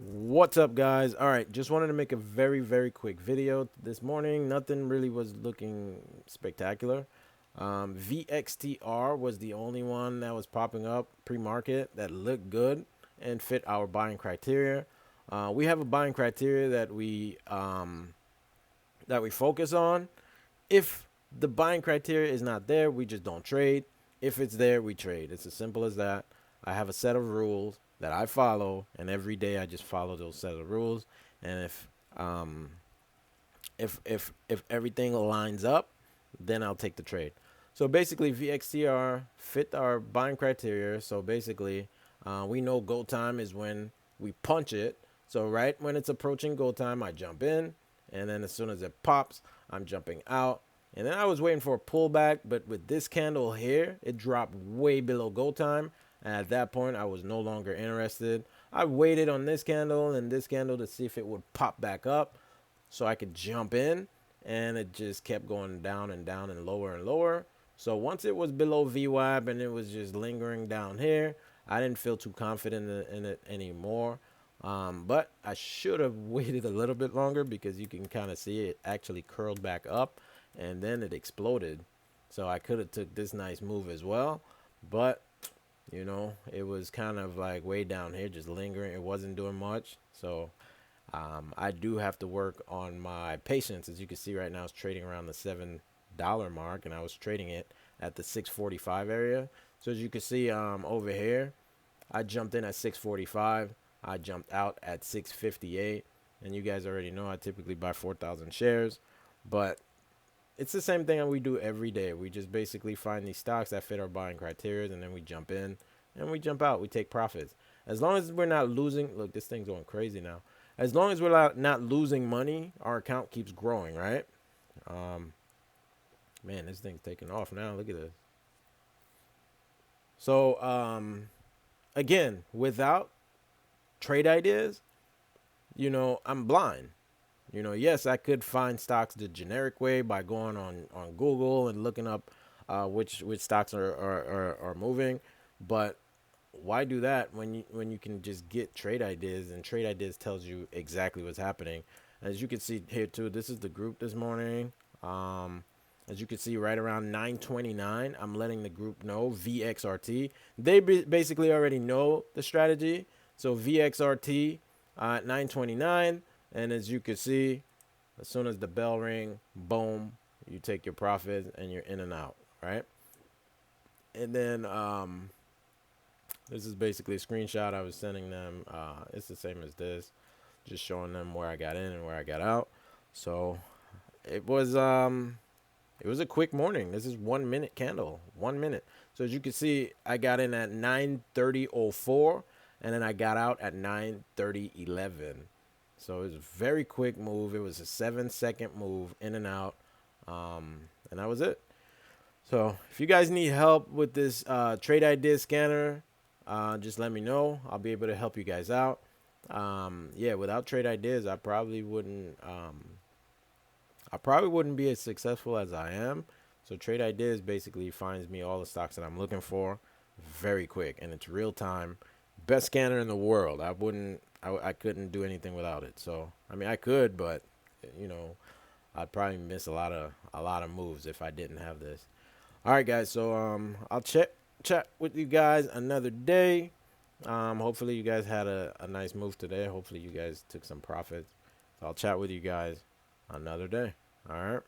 What's up, guys? All right, just wanted to make a very quick video this morning. Nothing really was looking spectacular. VXTR was the only one that was popping up pre-market that looked good and fit our buying criteria. We have a buying criteria that we focus on. If the buying criteria is not there, we just don't trade. If it's there, we trade. It's as simple as that. I have a set of rules that I follow, and every day I just follow those set of rules. And if everything lines up, then I'll take the trade. So basically, VXTR fit our buying criteria. So basically, we know go time is when we punch it. So right when it's approaching go time, I jump in, and then as soon as it pops, I'm jumping out. And then I was waiting for a pullback, but with this candle here, it dropped way below go time. And at that point, I was no longer interested. I waited on this candle and this candle to see if it would pop back up so I could jump in. And it just kept going down and down and lower. So once it was below VWAP and it was just lingering down here, I didn't feel too confident in it anymore. But I should have waited a little bit longer because you can kind of see it actually curled back up and then it exploded. So I could have took this nice move as well, but you know, it was kind of like way down here, just lingering. It wasn't doing much. So I do have to work on my patience. As you can see right now, it's trading around the $7 mark, and I was trading it at the 645 area. So as you can see over here, I jumped in at 645. I jumped out at 658. And you guys already know I typically buy 4,000 shares. But it's the same thing that we do every day. We just basically find these stocks that fit our buying criteria, and then we jump in and we jump out. We take profits. As long as we're not losing, look, this thing's going crazy now. As long as we're not losing money, our account keeps growing, right? Man, this thing's taking off now. Look at this. So, again, without trade ideas, you know, I'm blind. You know, yes, I could find stocks the generic way by going on Google and looking up which stocks are moving, but why do that when you can just get trade ideas, and trade ideas tells you exactly what's happening. As you can see here too, this is the group this morning. As you can see right around 9:29, I'm letting the group know VXRT. They basically already know the strategy. So VXRT at 9:29. And as you can see, as soon as the bell ring, boom, you take your profits and you're in and out, right? And then this is basically a screenshot I was sending them. It's the same as this, just showing them where I got in and where I got out. So it was a quick morning. This is 1 minute candle, 1 minute. So as you can see, I got in at 9:30:04, and then I got out at 9:30:11. So it was a very quick move. It was a 7-second move in and out. And that was it. So if you guys need help with this trade idea scanner, just let me know. I'll be able to help you guys out. Yeah, without trade ideas, I probably wouldn't be as successful as I am. So trade ideas basically finds me all the stocks that I'm looking for very quick, and it's real time. Best scanner in the world. I couldn't do anything without it. So I mean, I could, but you know, I'd probably miss a lot of moves if I didn't have this. All right, guys. So I'll chat with you guys another day. Hopefully you guys had a nice move today. Hopefully you guys took some profits. So I'll chat with you guys another day. All right.